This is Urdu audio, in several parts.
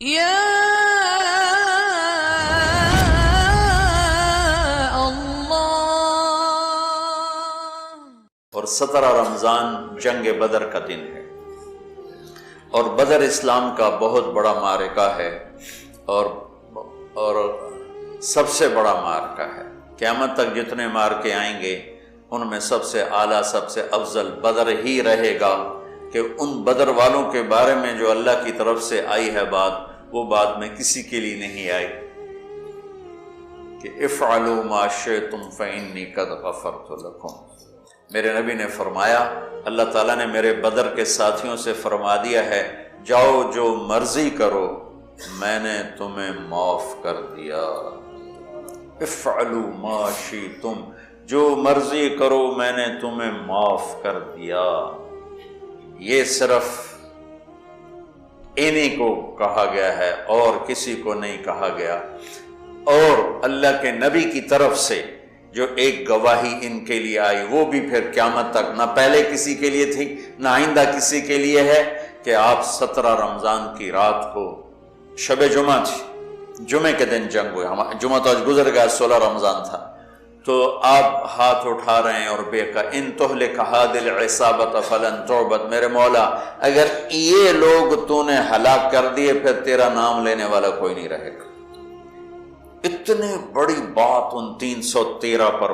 یا اللہ۔ اور 17 رمضان جنگ بدر کا دن ہے، اور بدر اسلام کا بہت بڑا معرکہ ہے، اور سب سے بڑا معرکہ ہے۔ قیامت تک جتنے معرکے آئیں گے ان میں سب سے اعلیٰ، سب سے افضل بدر ہی رہے گا، کہ ان بدر والوں کے بارے میں جو اللہ کی طرف سے آئی ہے بات، وہ بات میں کسی کے لیے نہیں آئی کہ افعلوا ما شئتم فإنی قد غفرت لکم۔ میرے نبی نے فرمایا، اللہ تعالیٰ نے میرے بدر کے ساتھیوں سے فرما دیا ہے، جاؤ جو مرضی کرو، میں نے تمہیں معاف کر دیا۔ افعلوا ما شئتم، جو مرضی کرو میں نے تمہیں معاف کر دیا۔ یہ صرف انہی کو کہا گیا ہے اور کسی کو نہیں کہا گیا۔ اور اللہ کے نبی کی طرف سے جو ایک گواہی ان کے لیے آئی، وہ بھی پھر قیامت تک نہ پہلے کسی کے لیے تھی نہ آئندہ کسی کے لیے ہے، کہ آپ 17 رمضان کی رات کو، شب جمعہ تھی، جمعے کے دن جنگ ہوئے، جمعہ تو آج گزر گیا، 16 رمضان تھا، تو آپ ہاتھ اٹھا رہے ہیں اور بے کا ان تہلک هذه العصابۃ فلن تعبد، میرے مولا اگر یہ لوگ تو نے ہلاک کر دیے پھر تیرا نام لینے والا کوئی نہیں رہے گا۔ اتنی بڑی بات ان 313 پر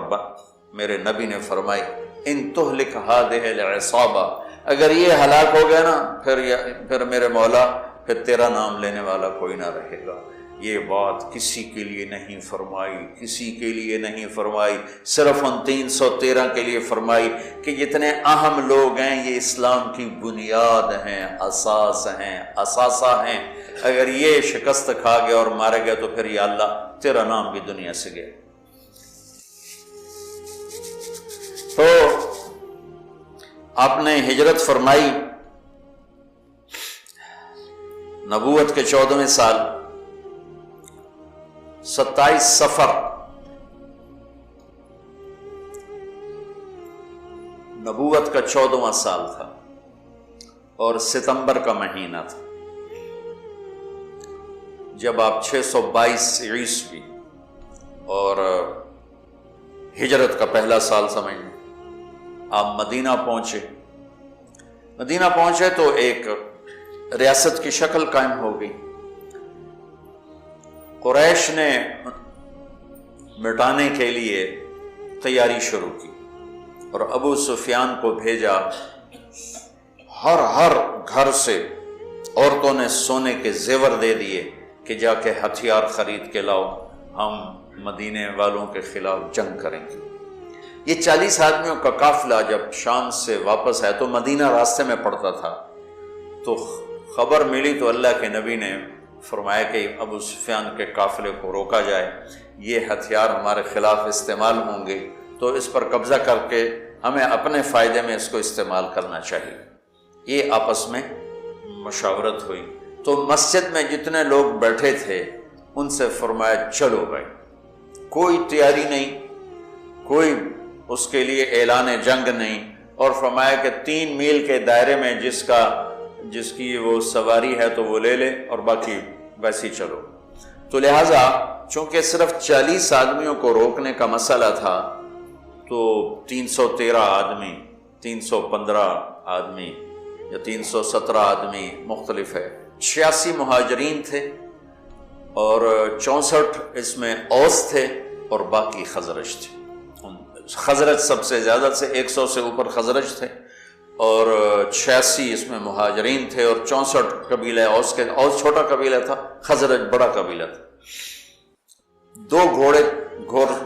میرے نبی نے فرمائی، ان تہلک هذه العصابہ، اگر یہ ہلاک ہو گیا نا پھر میرے مولا پھر تیرا نام لینے والا کوئی نہ رہے گا۔ یہ بات کسی کے لیے نہیں فرمائی، کسی کے لیے نہیں فرمائی، صرف ان 313 کے لیے فرمائی کہ جتنے اہم لوگ ہیں یہ اسلام کی بنیاد ہیں، اساس ہیں، اثاثہ ہیں، اگر یہ شکست کھا گیا اور مارے گیا تو پھر یا اللہ تیرا نام بھی دنیا سے گیا۔ تو آپ نے ہجرت فرمائی نبوت کے 14ویں سال، 27 صفر نبوت کا 14واں سال تھا، اور ستمبر کا مہینہ تھا، جب آپ 622 عیسوی اور ہجرت کا پہلا سال سمجھیں، آپ مدینہ پہنچے۔ مدینہ پہنچے تو ایک ریاست کی شکل قائم ہو گئی۔ قریش نے مٹانے کے لیے تیاری شروع کی اور ابو سفیان کو بھیجا، ہر گھر سے عورتوں نے سونے کے زیور دے دیے کہ جا کے ہتھیار خرید کے لاؤ، ہم مدینے والوں کے خلاف جنگ کریں گے۔ یہ 40 آدمیوں کا قافلہ جب شام سے واپس آئے تو مدینہ راستے میں پڑتا تھا، تو خبر ملی تو اللہ کے نبی نے فرمایا کہ ابو سفیان کے قافلے کو روکا جائے، یہ ہتھیار ہمارے خلاف استعمال ہوں گے تو اس پر قبضہ کر کے ہمیں اپنے فائدے میں اس کو استعمال کرنا چاہیے۔ یہ آپس میں مشاورت ہوئی، تو مسجد میں جتنے لوگ بیٹھے تھے ان سے فرمایا چلو بھائی، کوئی تیاری نہیں، کوئی اس کے لیے اعلان جنگ نہیں، اور فرمایا کہ 3 میل کے دائرے میں جس کی وہ سواری ہے تو وہ لے لے، اور باقی ویسے ہی چلو۔ تو لہٰذا چونکہ صرف 40 آدمیوں کو روکنے کا مسئلہ تھا، تو 313 آدمی، 315 آدمی یا 317 آدمی مختلف ہے، 86 مہاجرین تھے اور 64 اس میں اوس تھے اور باقی خزرج تھے۔ خزرج سب سے زیادہ سے 100 سے اوپر خزرج تھے، اور 86 اس میں مہاجرین تھے، اور 64 قبیلہ اوس کے، اوس چھوٹا قبیلہ تھا، خزرج بڑا قبیلہ تھا۔ 2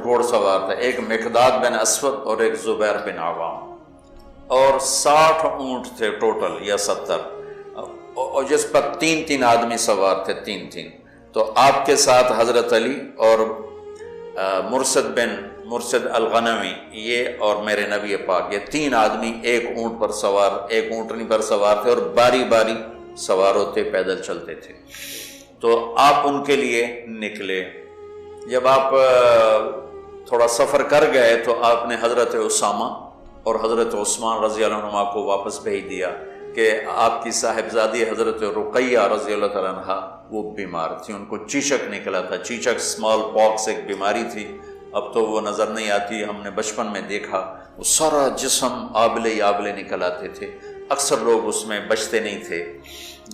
گھوڑ سوار تھے، ایک مقداد بن اسود اور ایک زبیر بن عوام، اور 60 اونٹ تھے ٹوٹل یا 70، اور جس پر 3 آدمی سوار تھے، 3۔ تو آپ کے ساتھ حضرت علی اور مرسد الغنوی، یہ اور میرے نبی پاک، یہ 3 آدمی ایک اونٹ پر سوار، ایک اونٹنی پر سوار تھے، اور باری باری سوار ہوتے پیدل چلتے تھے۔ تو آپ ان کے لیے نکلے۔ جب آپ تھوڑا سفر کر گئے تو آپ نے حضرت اسامہ اور حضرت عثمان رضی اللہ عنہ کو واپس بھیج دیا کہ آپ کی صاحبزادی حضرت رقیہ رضی اللہ تعالیٰ عنہ وہ بیمار تھی، ان کو چیچک نکلا تھا۔ چیچک اسمال پاکس ایک بیماری تھی، اب تو وہ نظر نہیں آتی، ہم نے بچپن میں دیکھا، وہ سارا جسم آبلے ہی آبلے نکل آتے تھے، اکثر لوگ اس میں بچتے نہیں تھے،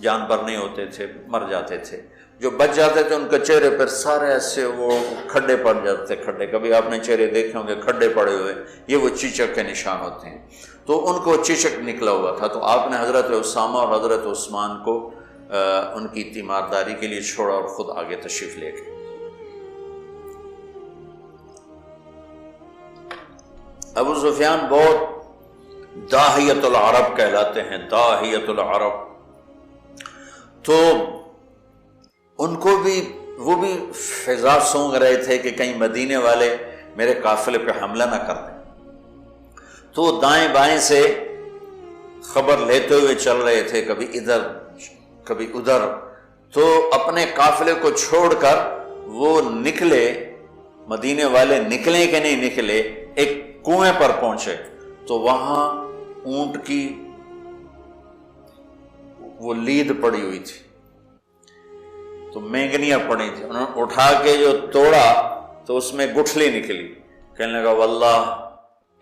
جانور نہیں ہوتے تھے، مر جاتے تھے، جو بچ جاتے تھے ان کے چہرے پر سارے ایسے وہ کھڈے پڑ جاتے تھے، کھڈے، کبھی آپ نے چہرے دیکھے ہوں گے کھڈے پڑے ہوئے، یہ وہ چیچک کے نشان ہوتے ہیں۔ تو ان کو چیچک نکلا ہوا تھا، تو آپ نے حضرت اسامہ اور حضرت عثمان کو ان کی تیمارداری کے لیے چھوڑا اور خود آگے تشریف لے گئے۔ ابو سفیان بہت داہیت العرب کہلاتے ہیں، داہیت العرب، تو ان کو بھی وہ بھی فضا سونگ رہے تھے کہ کہیں مدینے والے میرے قافلے پہ حملہ نہ کر دیں، تو دائیں بائیں سے خبر لیتے ہوئے چل رہے تھے، کبھی ادھر کبھی ادھر، تو اپنے قافلے کو چھوڑ کر وہ نکلے، مدینے والے نکلے کہ نہیں نکلے، ایک کنویں پر پہنچے، تو وہاں اونٹ کی وہ لید پڑی ہوئی تھی، تو مینگنیاں پڑی تھی، انہوں نے اٹھا کے جو توڑا تو اس میں گٹھلی نکلی، کہنے لگا واللہ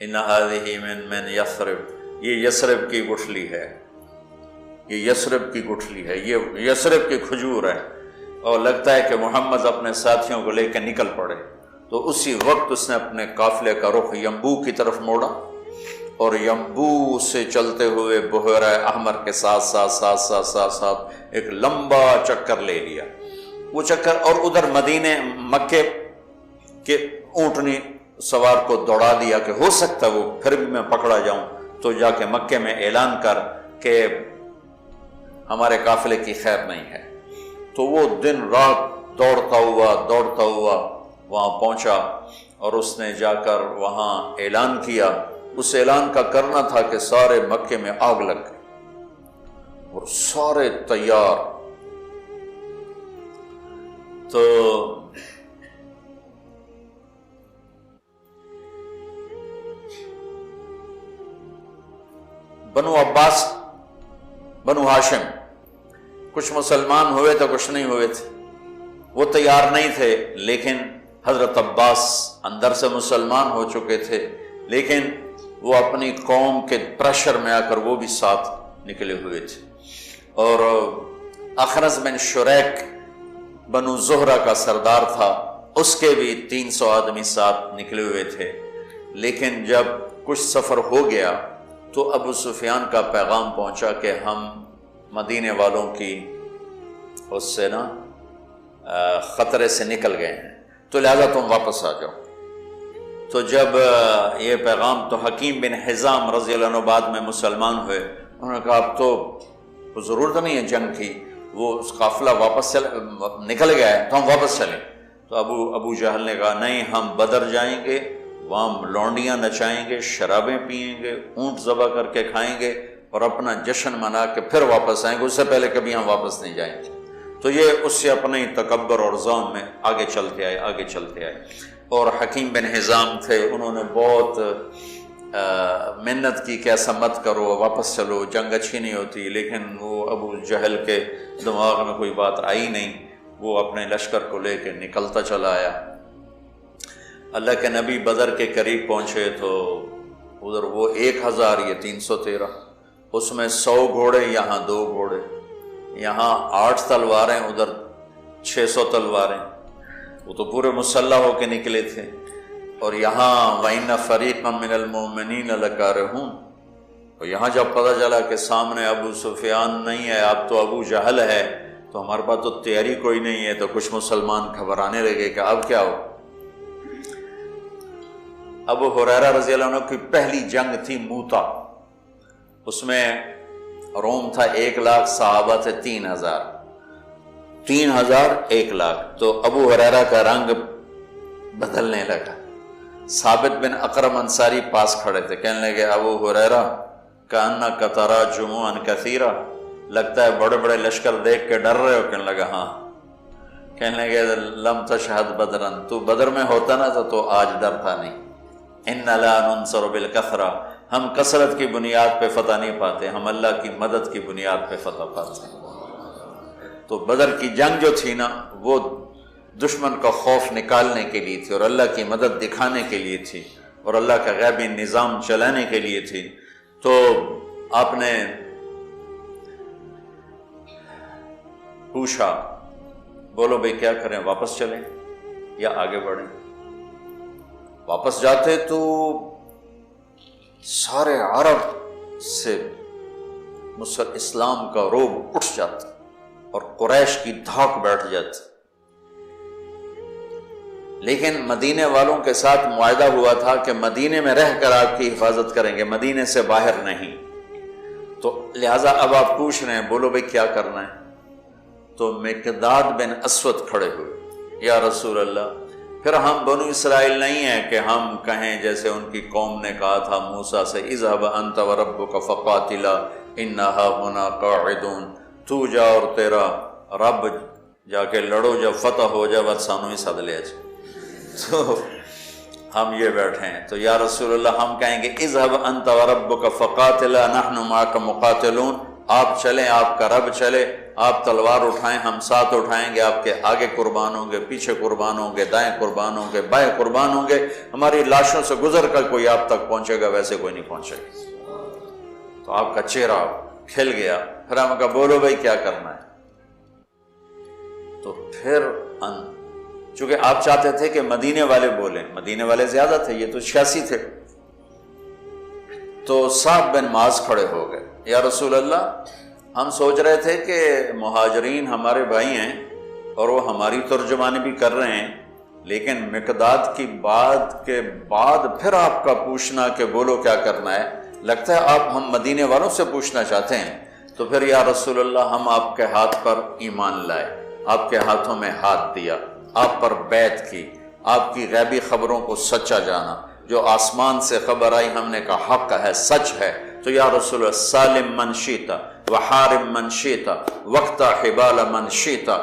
ان هذه من یثرب، یہ یثرب کی گٹھلی ہے، یہ یثرب کی گٹھلی ہے، یہ یثرب کی کھجور ہے، اور لگتا ہے کہ محمد اپنے ساتھیوں کو لے کے نکل پڑے۔ تو اسی وقت اس نے اپنے قافلے کا رخ ینبوع کی طرف موڑا، اور ینبوع سے چلتے ہوئے بحیرہ احمر کے ساتھ ایک لمبا چکر لے لیا، وہ چکر، اور ادھر مدینے مکے کے اونٹنی سوار کو دوڑا دیا کہ ہو سکتا وہ پھر بھی میں پکڑا جاؤں، تو جا کے مکے میں اعلان کر کہ ہمارے قافلے کی خیر نہیں ہے۔ تو وہ دن رات دوڑتا ہوا وہاں پہنچا، اور اس نے جا کر وہاں اعلان کیا، اس اعلان کا کرنا تھا کہ سارے مکے میں آگ لگ گئی، اور سارے تیار۔ تو بنو عباس، بنو ہاشم، کچھ مسلمان ہوئے تو کچھ نہیں ہوئے تھے، وہ تیار نہیں تھے، لیکن حضرت عباس اندر سے مسلمان ہو چکے تھے، لیکن وہ اپنی قوم کے پریشر میں آ کر وہ بھی ساتھ نکلے ہوئے تھے۔ اور اخرس بن شریک بنو زہرہ کا سردار تھا، اس کے بھی 300 آدمی ساتھ نکلے ہوئے تھے، لیکن جب کچھ سفر ہو گیا تو ابو سفیان کا پیغام پہنچا کہ ہم مدینے والوں کی اس سے خطرے سے نکل گئے ہیں، تو لہذا تم واپس آ جاؤ۔ تو جب یہ پیغام، تو حکیم بن حزام رضی اللہ عنہ بعد میں مسلمان ہوئے، انہوں نے کہا اب تو ضرورت نہیں ہے جنگ کی، وہ قافلہ واپس نکل گیا ہے تو ہم واپس چلیں۔ تو ابو جہل نے کہا نہیں، ہم بدر جائیں گے، وہاں لونڈیاں نچائیں گے، شرابیں پئیں گے، اونٹ ذبح کر کے کھائیں گے، اور اپنا جشن منا کے پھر واپس آئیں گے، اس سے پہلے کبھی ہم واپس نہیں جائیں گے۔ تو یہ اس سے اپنے تکبر اور ظلم میں آگے چلتے آئے۔ اور حکیم بن حزام تھے، انہوں نے بہت محنت کی کہ ایسا مت کرو، واپس چلو، جنگ اچھی نہیں ہوتی، لیکن وہ ابو جہل کے دماغ میں کوئی بات آئی نہیں، وہ اپنے لشکر کو لے کے نکلتا چلا آیا۔ اللہ کے نبی بدر کے قریب پہنچے تو ادھر وہ 1000، یہ 313، اس میں 100 گھوڑے، یہاں 2 گھوڑے، یہاں 8 تلواریں، ادھر 600 تلواریں، وہ تو پورے مسلح ہو کے نکلے تھے۔ اور یہاں وَإِنَّ فَرِيقًا مِّنَ الْمُؤْمِنِينَ لَكَارِهُونَ، اور یہاں جب پتہ چلا کہ سامنے ابو سفیان نہیں ہے، اب تو ابو جہل ہے، تو ہمارے پاس تو تیاری کوئی نہیں ہے، تو کچھ مسلمان گھبرانے لگے کہ اب کیا ہو۔ ابو ہریرہ رضی اللہ عنہ کی پہلی جنگ تھی موتا، اس میں روم تھا 1 لاکھ، صحابہ تھے 3000، 1 لاکھ، تو ابو ہریرہ کا رنگ بدلنے لگا۔ ثابت بن اقرم انصاری پاس کھڑے تھے، کہنے لگے ابو ہریرہ کأنک تری جموعا کثیرا، لگتا ہے بڑے بڑے لشکر دیکھ کے ڈر رہے ہو؟ کہنے لگا ہاں۔ کہنے لگے لم تشہد بدرا، تو بدر میں ہوتا نہ تھا تو آج ڈرتا نہیں۔ ان لا ننصر بالکثرہ، ہم کثرت کی بنیاد پہ فتح نہیں پاتے، ہم اللہ کی مدد کی بنیاد پہ فتح پاتے ہیں۔ تو بدر کی جنگ جو تھی نا، وہ دشمن کا خوف نکالنے کے لیے تھی اور اللہ کی مدد دکھانے کے لیے تھی اور اللہ کا غیبی نظام چلانے کے لیے تھی۔ تو آپ نے پوچھا، بولو بھئی کیا کریں، واپس چلیں یا آگے بڑھیں؟ واپس جاتے تو سارے عرب سے اسلام کا رعب اٹھ جاتا اور قریش کی دھاک بیٹھ جاتی، لیکن مدینے والوں کے ساتھ معاہدہ ہوا تھا کہ مدینے میں رہ کر آپ کی حفاظت کریں گے، مدینے سے باہر نہیں۔ تو لہٰذا اب آپ پوچھ رہے ہیں بولو بھئی کیا کرنا ہے؟ تو مقداد بن اسود کھڑے ہوئے، یا رسول اللہ پھر ہم بنو اسرائیل نہیں ہیں کہ ہم کہیں جیسے ان کی قوم نے کہا تھا موسیٰ سے، اذهب انت وربک فقاتلا انا ہاہنا قاعدون، تو جا اور تیرا رب جا کے لڑو، جب فتح ہو جائے بس سانو ہی سد لیا جائے۔ تو ہم یہ بیٹھے ہیں، تو یا رسول اللہ ہم کہیں گے اذهب انت وربک فقاتلا نحن معک مقاتلون، آپ چلیں، آپ کا رب چلے، آپ تلوار اٹھائیں، ہم ساتھ اٹھائیں گے، آپ کے آگے قربان ہوں گے، پیچھے قربان ہوں گے، دائیں قربان ہوں گے، بائیں قربان ہوں گے، ہماری لاشوں سے گزر کر کوئی آپ تک پہنچے گا، ویسے کوئی نہیں پہنچے گا۔ تو آپ کا چہرہ کھل گیا، پھر ہم کہا بولو بھائی کیا کرنا ہے؟ تو پھر چونکہ آپ چاہتے تھے کہ مدینے والے بولیں، مدینے والے زیادہ تھے، یہ تو 86 تھے، تو صاحب بن معاذ کھڑے ہو گئے، یا رسول اللہ ہم سوچ رہے تھے کہ مہاجرین ہمارے بھائی ہیں اور وہ ہماری ترجمانی بھی کر رہے ہیں، لیکن مقداد کی بات کے بعد پھر آپ کا پوچھنا کہ بولو کیا کرنا ہے، لگتا ہے آپ ہم مدینے والوں سے پوچھنا چاہتے ہیں۔ تو پھر یا رسول اللہ ہم آپ کے ہاتھ پر ایمان لائے، آپ کے ہاتھوں میں ہاتھ دیا، آپ پر بیعت کی، آپ کی غیبی خبروں کو سچا جانا، جو آسمان سے خبر آئی ہم نے کہا حق ہے، سچ ہے۔ تو یا رسول اللہ سالم من شیتا وحارم من شیتا وقتا حبال من شیتا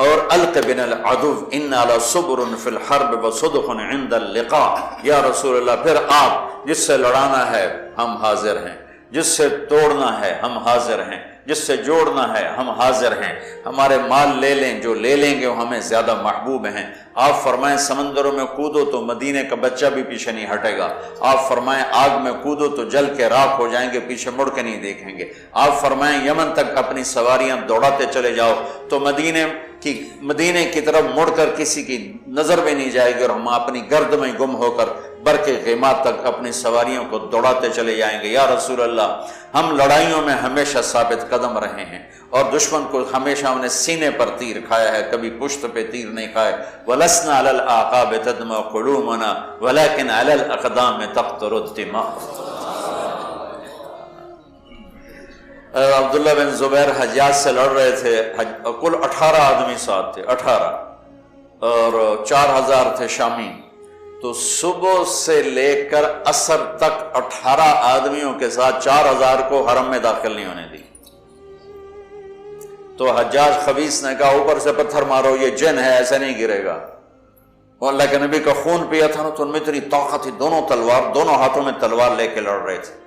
اور الق بن العدو ان علی صبر فی الحرب وصدق عند اللقاء، یا رسول اللہ پھر آپ جس سے لڑانا ہے ہم حاضر ہیں، جس سے توڑنا ہے ہم حاضر ہیں، جس سے جوڑنا ہے ہم حاضر ہیں، ہمارے مال لے لیں، جو لے لیں گے وہ ہمیں زیادہ محبوب ہیں۔ آپ فرمائیں سمندروں میں کودو تو مدینے کا بچہ بھی پیچھے نہیں ہٹے گا، آپ فرمائیں آگ میں کودو تو جل کے راکھ ہو جائیں گے، پیچھے مڑ کے نہیں دیکھیں گے، آپ فرمائیں یمن تک اپنی سواریاں دوڑاتے چلے جاؤ تو مدینے کی طرف مڑ کر کسی کی نظر بھی نہیں جائے گی، اور ہم اپنی گرد میں گم ہو کر برق غیمات تک اپنی سواریوں کو دوڑاتے چلے جائیں گے۔ یا رسول اللہ ہم لڑائیوں میں ہمیشہ ثابت قدم رہے ہیں اور دشمن کو ہمیشہ ہم نے سینے پر تیر کھایا ہے، کبھی پشت پہ تیر نہیں کھائے۔ وَلَسْنَا عَلَى الْأَعْقَابِ تَدْمَعُ قُلُوبُنَا وَلَكِنْ عَلَى الْأَقْدَامِ تَقْطُرُ الدِّمَاءُ۔ عبداللہ بن زبیر حجاج سے لڑ رہے تھے، کل 18 آدمی ساتھ تھے، 18 اور 4000 تھے شامی، تو صبح سے لے کر عصر تک 18 آدمیوں کے ساتھ 4000 کو حرم میں داخل نہیں ہونے دی۔ تو حجاج خبیث نے کہا اوپر سے پتھر مارو، یہ جن ہے ایسے نہیں گرے گا۔ وہ اللہ کے نبی کا خون پیا تھا نا، تو ان میں اتنی طاقت تھی، دونوں ہاتھوں میں تلوار لے کے لڑ رہے تھے،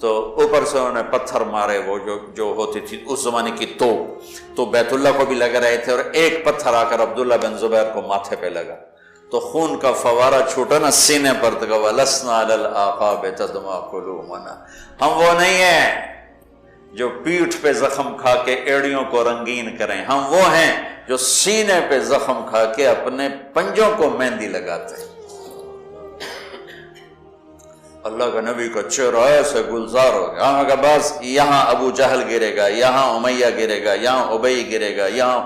تو اوپر سے انہوں نے پتھر مارے، وہ جو ہوتی تھی اس زمانے کی تو بیت اللہ کو بھی لگ رہے تھے، اور ایک پتھر آ کر عبداللہ بن زبیر کو ماتھے پہ لگا تو خون کا فوارہ چھوٹا نا سینے پر، تو کہا وَلَسْنَا عَلَى الْأَعْقَابِ تَدْمَعُ قُلُوبُنَا، ہم وہ نہیں ہیں جو پیٹھ پہ زخم کھا کے ایڑیوں کو رنگین کریں، ہم وہ ہیں جو سینے پہ زخم کھا کے اپنے پنجوں کو مہندی لگاتے ہیں۔ اللہ کا نبی کا چہرہ ایسے گلزار ہو گیا، ہم کہا بس یہاں ابو جہل گرے گا، یہاں امیہ گرے گا، یہاں ابئی گرے گا، یہاں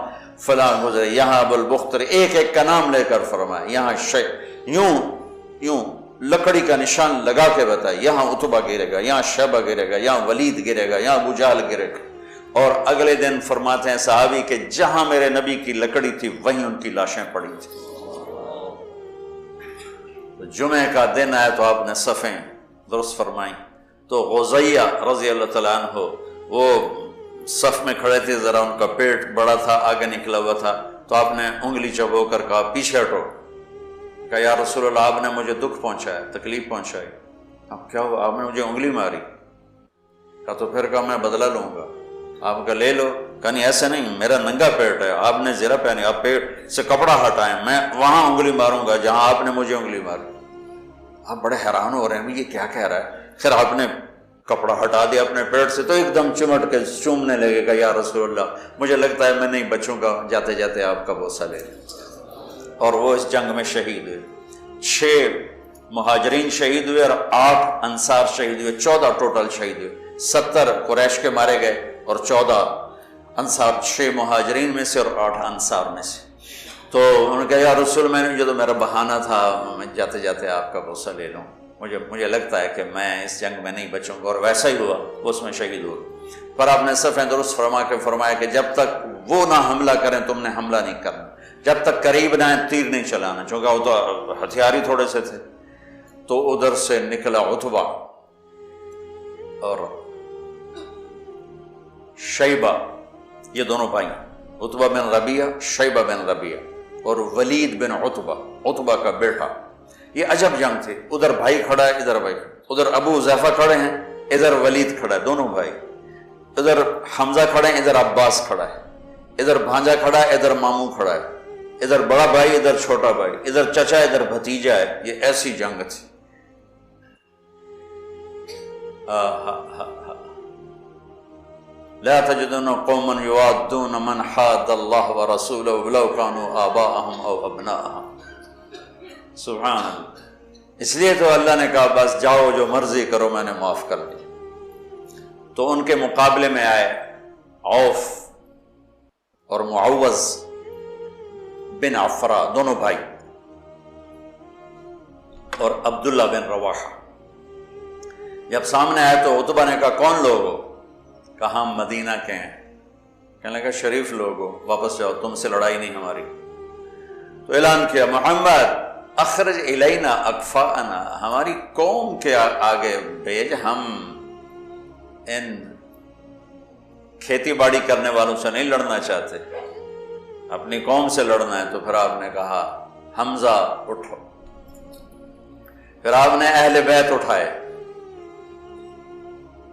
فلاں گزرے، یہاں ابو البختری، ایک ایک کا نام لے کر فرمائے، یہاں یوں لکڑی کا نشان لگا کے بتائے، یہاں عتبہ گرے گا، یہاں شیبہ گرے گا، یہاں ولید گرے گا، یہاں ابو جہل گرے گا۔ اور اگلے دن فرماتے ہیں صحابی کہ جہاں میرے نبی کی لکڑی تھی وہیں ان کی لاشیں پڑی تھی۔ جمعہ کا دن آیا تو آپ نے صفیں درست فرمائیں، تو غزیہ رضی اللہ تعالیٰ عنہ وہ صف میں کھڑے تھے، ذرا ان کا پیٹ بڑا تھا، آگے نکلا ہوا تھا، تو آپ نے انگلی چبو کر کہا پیچھے ہٹو، کہا یا رسول اللہ آپ نے مجھے دکھ پہنچایا، تکلیف پہنچائی، اب کیا ہوا؟ آپ نے مجھے انگلی ماری. کہا تو پھر کہا میں بدلہ لوں گا. آپ کا لے لو. کہا نہیں ایسے نہیں، میرا ننگا پیٹ ہے، آپ نے زرہ پہنی، آپ پیٹ سے کپڑا ہٹائیں، میں وہاں انگلی ماروں گا جہاں آپ نے مجھے انگلی ماری. آپ بڑے حیران ہو رہے ہیں یہ کیا کہہ رہا ہے. پھر آپ نے کپڑا ہٹا دیا اپنے پیٹ سے تو ایک دم چمٹ کے چومنے لگے گا، یا رسول اللہ مجھے لگتا ہے میں نہیں بچوں گا، جاتے جاتے آپ کا بوسہ لے لیں. اور وہ اس جنگ میں شہید ہوئے. 6 مہاجرین شہید ہوئے اور 8 انصار شہید ہوئے. 14 ٹوٹل شہید ہوئے. 70 قریش کے مارے گئے اور 14 انصار، 6 مہاجرین میں سے اور 8 انصار میں سے. تو انہوں نے کہا یا رسول میں نے جو تو میرا بہانہ تھا، میں جاتے جاتے آپ کا بوسہ لے لوں، مجھے لگتا ہے کہ میں اس جنگ میں نہیں بچوں گا. اور ویسا ہی ہوا، وہ اس میں شہید ہوا. پر آپ نے صفیں درست فرمایا کہ جب تک وہ نہ حملہ کریں تم نے حملہ نہیں کرنا، جب تک قریب نہ آئیں تیر نہیں چلانا، چونکہ وہ تو ہتھیار ہی تھوڑے سے تھے. تو ادھر سے نکلا عتبہ اور شیبہ، یہ دونوں بھائی، عتبہ بن ربیعہ، شیبہ بن ربیعہ، اور ولید بن عتبہ کا بیٹا. یہ عجب جنگ تھی. ادھر بھائی کھڑا ہے، ادھر بھائی، ادھر ابو حذیفہ کھڑے ہیں، ادھر ولید کھڑا ہے، دونوں بھائی. ادھر حمزہ کھڑے ہیں، ادھر عباس کھڑا ہے. ادھر بھانجا کھڑا ہے، ادھر ماموں کھڑا ہے. ادھر بڑا بھائی، ادھر چھوٹا بھائی، ادھر چچا، ادھر بھتیجا ہے. یہ ایسی جنگ تھی. لا تجدن قوما يوادون من حاد الله ورسوله ولو كانوا آباءهم او ابناءهم. سبحان اللہ. اس لیے تو اللہ نے کہا بس جاؤ جو مرضی کرو میں نے معاف کر دی. تو ان کے مقابلے میں آئے عوف اور معوذ بن عفرا، دونوں بھائی، اور عبداللہ بن رواحہ. جب سامنے آئے تو عتبہ نے کہا کون لوگ ہو؟ کہا ہم مدینہ کے ہیں. کہنے لگا شریف لوگ ہو، واپس جاؤ، تم سے لڑائی نہیں ہماری. تو اعلان کیا محمد اخرج الینا اکفاءنا، ہماری قوم کے آگے بھیج، ہم ان کھیتی باڑی کرنے والوں سے نہیں لڑنا چاہتے، اپنی قوم سے لڑنا ہے. تو پھر آپ نے کہا حمزہ اٹھو. پھر آپ نے اہل بیت اٹھائے،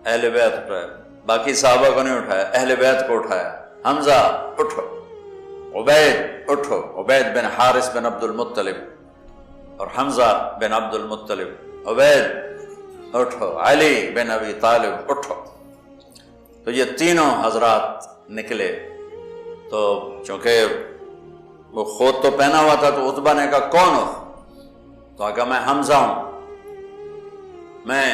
اہل بیت اٹھائے، باقی صحابہ کو نہیں اٹھایا، اہل بیت کو اٹھایا. حمزہ اٹھو، عبید اٹھو، عبید بن حارث بن عبد المطلب، اور حمزہ بن عبد المطلب، عبید اٹھو، علی بن ابی طالب اٹھو. تو یہ تینوں حضرات نکلے. تو چونکہ وہ خود تو پہنا ہوا تھا تو عتبہ نے کہا کون ہو؟ تو کہا میں حمزہ ہوں، میں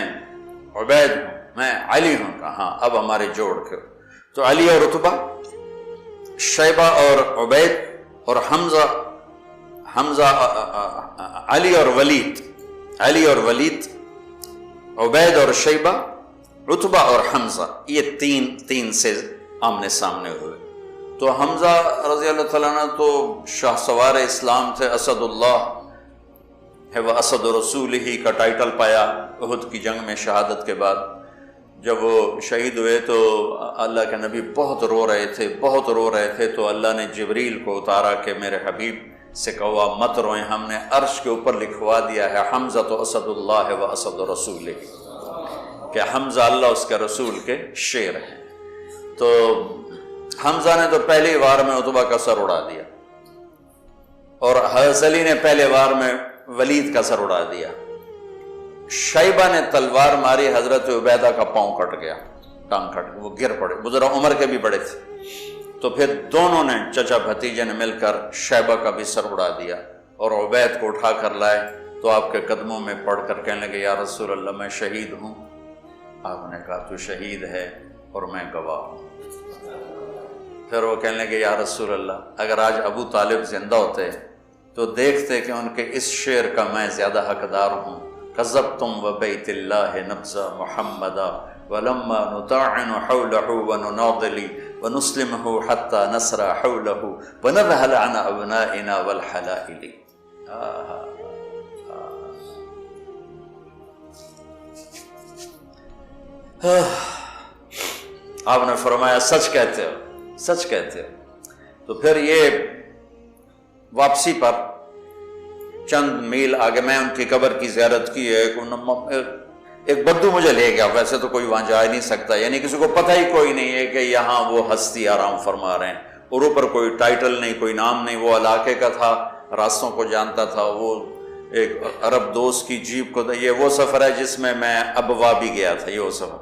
عبید ہوں، میں علی ہوں. کہا ہاں اب ہمارے جوڑ کے. تو علی اور عتبہ، شیبہ اور عبید، اور حمزہ علی اور ولید، عبید اور شیبہ، عتبہ اور حمزہ، یہ تین سے آمنے سامنے ہوئے. تو حمزہ رضی اللہ تعالیٰ عنہ تو شاہ سوار اسلام تھے، اسد اللہ ہے وہ اسد رسول ہی کا ٹائٹل پایا احد کی جنگ میں شہادت کے بعد. جب وہ شہید ہوئے تو اللہ کے نبی بہت رو رہے تھے. تو اللہ نے جبریل کو اتارا کہ میرے حبیب سے کہا مت روئیں، ہم نے عرش کے اوپر لکھوا دیا ہے حمزہ تو اسد اللہ و اسد رسول ہی، کہ حمزہ اللہ اس کے رسول کے شیر ہیں. تو حمزہ نے تو پہلی وار میں عتبہ کا سر اڑا دیا، اور حضرت علی نے پہلے وار میں ولید کا سر اڑا دیا. شیبہ نے تلوار ماری، حضرت عبیدہ کا پاؤں کٹ گیا، ٹانگ کٹ گیا، وہ گر پڑے، بزرگ عمر کے بھی بڑے تھے. تو پھر دونوں نے، چچا بھتیجے نے مل کر شیبہ کا بھی سر اڑا دیا اور عبید کو اٹھا کر لائے. تو آپ کے قدموں میں پڑھ کر کہنے لگے یا رسول اللہ میں شہید ہوں. آپ نے کہا تو شہید ہے اور میں گواہ ہوں. پھر وہ کہنے لگے یا رسول اللہ اگر آج ابو طالب زندہ ہوتے تو دیکھتے کہ ان کے اس شعر کا میں زیادہ حقدار ہوں. کذبتم وبیت اللہ نبذ محمدا ولما نطاعن حوله ونناضل ونسلمه حتى نسرى حوله ونذهل عن ابنائنا والحلائل. آپ نے فرمایا سچ کہتے ہو، سچ کہتے ہو. تو پھر یہ واپسی پر چند میل آگے میں ان کی قبر کی زیارت کی ہے. ایک بدو مجھے لے گیا، ویسے تو کوئی وہاں جا ہی نہیں سکتا، یعنی کسی کو پتہ ہی کوئی نہیں ہے کہ یہاں وہ ہستی آرام فرما رہے ہیں، اور اوپر کوئی ٹائٹل نہیں، کوئی نام نہیں، وہ علاقے کا تھا، راستوں کو جانتا تھا، وہ ایک عرب دوست کی جیپ کو، یہ وہ سفر ہے جس میں میں ابوا بھی گیا تھا، یہ وہ سفر،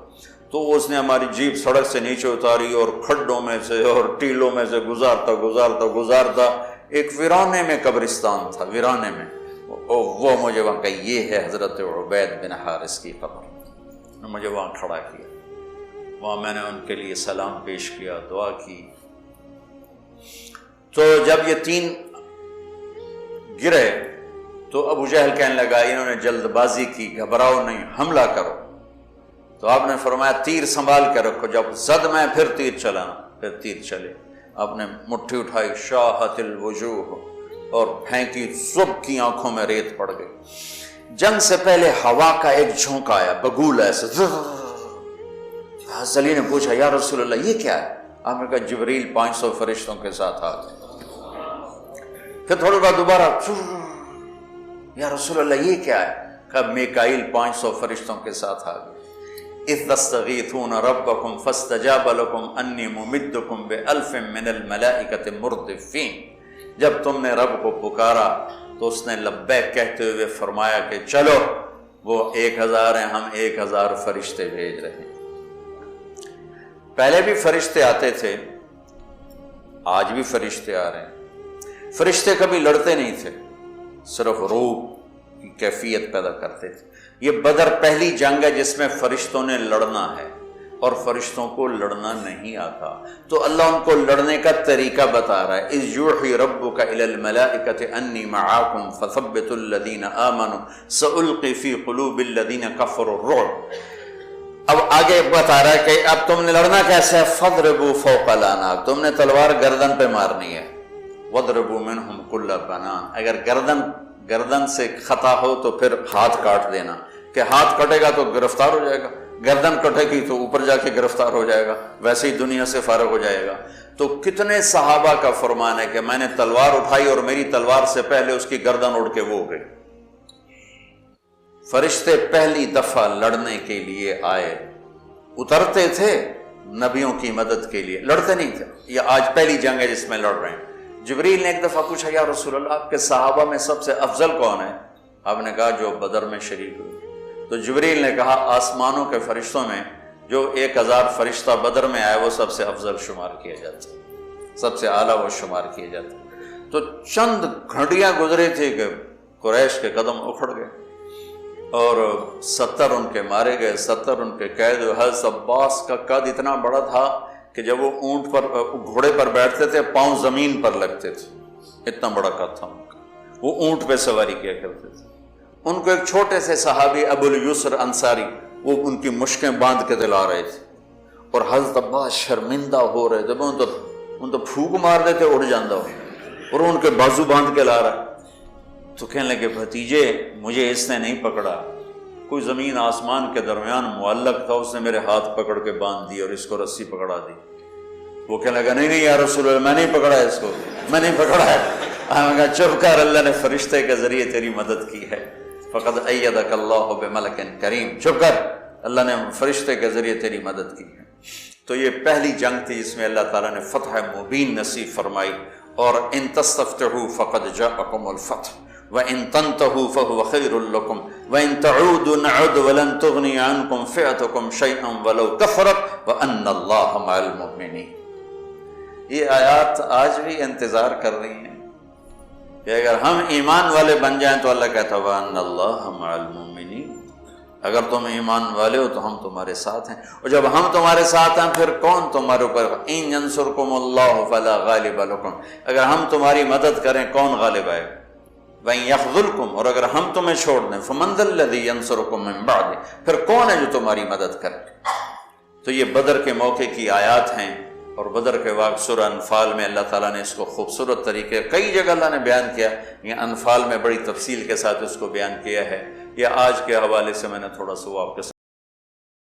تو اس نے ہماری جیپ سڑک سے نیچے اتاری اور کھڈوں میں سے اور ٹیلوں میں سے گزارتا ایک ویرانے میں قبرستان تھا، ویرانے میں، وہ مجھے وہاں کہا یہ ہے حضرت عبید بن حارث کی قبر، مجھے وہاں کھڑا کیا، وہاں میں نے ان کے لیے سلام پیش کیا، دعا کی۔ تو جب یہ تین گرے تو ابو جہل کہنے لگا انہوں نے جلد بازی کی، گھبراؤ نہیں، حملہ کرو، تو آپ نے فرمایا تیر سنبھال کے رکھو، جب زد میں پھر تیر چلانا، پھر تیر چلے، آپ نے مٹھی اٹھائی، شاہت الوجوہ، اور پھینکی، سب کی آنکھوں میں ریت پڑ گئی۔ جنگ سے پہلے ہوا کا ایک جھونکا آیا، بگول ایسے، حضرت علی نے پوچھا یا رسول اللہ یہ کیا ہے؟ آپ نے کہا جبریل 500 فرشتوں کے ساتھ آ گئے۔ پھر تھوڑی بعد دوبارہ، یا رسول اللہ یہ کیا ہے؟ کہا میکائیل 500 فرشتوں کے ساتھ آ گئے۔ اذ تستغیثون ربکم فاستجاب لکم انی ممدکم بألف من الملائکۃ مردفین، جب تم نے رب کو پکارا تو اس نے لبیک کہتے ہوئے فرمایا کہ چلو، وہ 1000 ہیں، ہم 1000 فرشتے بھیج رہے ہیں۔ پہلے بھی فرشتے آتے تھے، آج بھی فرشتے آ رہے ہیں۔ فرشتے کبھی لڑتے نہیں تھے، صرف روح کی کیفیت پیدا کرتے تھے۔ یہ بدر پہلی جنگ ہے جس میں فرشتوں نے لڑنا ہے، اور فرشتوں کو لڑنا نہیں آتا، تو اللہ ان کو لڑنے کا طریقہ بتا رہا ہے۔ اذ یوحی ربک الی الملائکۃ انی معاکم فثبتوا الذین آمنوا سألقی فی قلوب الذین کفروا الرعب۔ اب آگے بتا رہا ہے کہ اب تم نے لڑنا کیسے ہے، فضربوا فوق الاناق، تم نے تلوار گردن پہ مارنی ہے، وضربوا منہم کل بنان، اگر گردن سے خطا ہو تو پھر ہاتھ کاٹ دینا، کہ ہاتھ کٹے گا تو گرفتار ہو جائے گا، گردن کٹے گی تو اوپر جا کے گرفتار ہو جائے گا، ویسے ہی دنیا سے فارغ ہو جائے گا۔ تو کتنے صحابہ کا فرمان ہے کہ میں نے تلوار اٹھائی اور میری تلوار سے پہلے اس کی گردن اڑ کے وہ گئی۔ فرشتے پہلی دفعہ لڑنے کے لیے آئے، اترتے تھے نبیوں کی مدد کے لیے، لڑتے نہیں تھے۔ یہ آج پہلی جنگ ہے جس میں لڑ رہے ہیں۔ جبریل نے ایک دفعہ پوچھا یا رسول اللہ آپ کے صحابہ میں سب سے افضل کون ہے؟ آپ نے کہا جو بدر میں شریک ہوئے۔ تو جبریل نے کہا آسمانوں کے فرشتوں میں جو 1000 فرشتہ بدر میں آئے وہ سب سے افضل شمار کیا جاتا ہے، سب سے اعلیٰ وہ شمار کیا جاتا ہے۔ تو چند گھنٹیاں گزرے تھے کہ قریش کے قدم اکھڑ گئے اور 70 ان کے مارے گئے، 70 ان کے قید ہوئے۔ حضرت عباس کا قد اتنا بڑا تھا کہ جب وہ اونٹ پر گھوڑے پر بیٹھتے تھے پاؤں زمین پر لگتے تھے، اتنا بڑا قد تھا ان کا، وہ اونٹ پہ سواری کیا کرتے تھے۔ ان کو ایک چھوٹے سے صحابی ابو الیسر انصاری وہ ان کی مشکیں باندھ کے دلا رہے تھے، اور حضرت عباس شرمندہ ہو رہے تھے، ان تو پھونک مار دیتے اڑ جاندہ ہو، اور ان کے بازو باندھ کے لا رہا۔ تو کہنے لگے بھتیجے مجھے اس نے نہیں پکڑا، کوئی زمین آسمان کے درمیان معلق تھا، اس نے میرے ہاتھ پکڑ کے باندھ دی اور اس کو رسی پکڑا دی۔ وہ کہنے لگا نہیں یا رسول اللہ میں نہیں پکڑا ہے اس کو، میں نہیں پکڑا ہے۔ ہم کہا چپ کر، اللہ نے فرشتے کے ذریعے تیری مدد کی ہے، فقد ایدک اللہ بملک کریم، چپ کر، اللہ نے فرشتے کے ذریعے تیری مدد کی ہے۔ تو یہ پہلی جنگ تھی جس میں اللہ تعالیٰ نے فتح مبین نصیب فرمائی، اور ان تستفتحوا فقد جاءکم الفتح وَإِن تَنْتَهُوا فَهُوَ خَيْرٌ لَكُمْ وَإِن تَعُودُوا نَعُدْ وَلَن تُغْنِيَ عَنْكُمْ فِئَتُكُمْ شَيْئًا وَلَوْ كَثُرَتْ وَأَنَّ اللَّهَ مَعَ الْمُؤْمِنِينَ۔ یہ آیات آج بھی انتظار کر رہی ہیں کہ اگر ہم ایمان والے بن جائیں تو اللہ کہتا ہے وَأَنَّ اللَّهَ مَعَ الْمُؤْمِنِينَ، اگر تم ایمان والے ہو تو ہم تمہارے ساتھ ہیں، اور جب ہم تمہارے ساتھ ہیں پھر کون تمہارے اوپر؟ إِن يَنْصُرْكُمُ اللَّهُ فَلَا غَالِبَ لَكُمْ، اگر ہم تمہاری مدد کریں کون غالب آئے؟ وَإِن يَخْذُلْكُمْ، اور اگر ہم تمہیں چھوڑ دیں فَمَنْ ذَا الَّذِي يَنْصُرُكُمْ مِنْ بَعْدِهِ، پھر کون ہے جو تمہاری مدد کرے؟ تو یہ بدر کے موقع کی آیات ہیں، اور بدر کے واقع سورہ انفال میں اللہ تعالیٰ نے اس کو خوبصورت طریقے کئی جگہ اللہ نے بیان کیا، یہ انفال میں بڑی تفصیل کے ساتھ اس کو بیان کیا ہے۔ یہ آج کے حوالے سے میں نے تھوڑا سا آپ کے